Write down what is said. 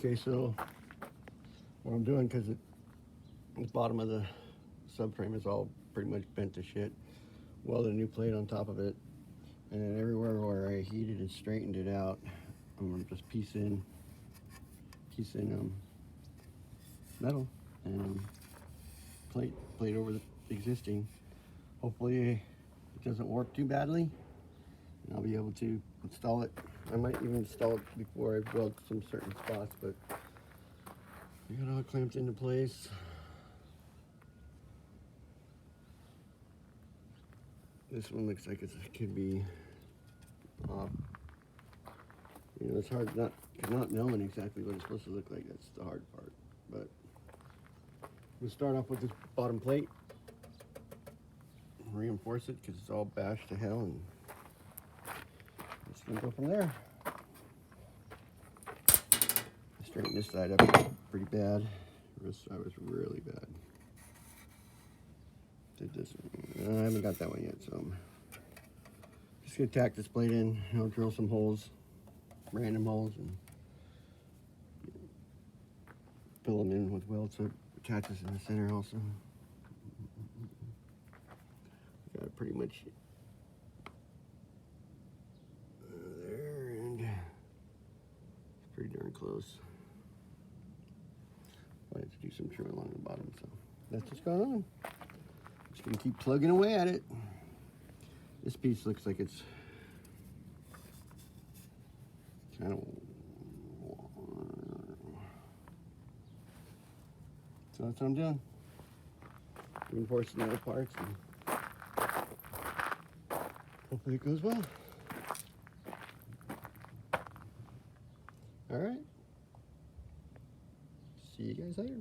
Okay, so what I'm doing, because the bottom of the subframe is all pretty much bent to shit, welded a new plate on top of it, and then everywhere where I heated and straightened it out, I'm gonna just piece in metal and plate over the existing. Hopefully it doesn't warp too badly, and I'll be able to install it. I might even install it before I weld some certain spots, but I got it all clamped into place. This one looks like it could be off. You know, it's hard not knowing exactly what it's supposed to look like. That's the hard part. But we'll start off with this bottom plate, reinforce it because it's all bashed to hell, and just gonna go from there. Straighten this side up pretty bad. This side was really bad. Did this one. I haven't got that one yet, so I'm just gonna tack this plate in. I'll drill some holes, random holes, and fill them in with weld so it catches in the center also. Got it pretty much there, and it's pretty darn close. I have to do some trim along the bottom, so that's what's going on. Just gonna keep plugging away at it. This piece looks like it's kind of, so that's what I'm doing. Reinforcing the other parts, and hopefully it goes well. All right. See you guys later.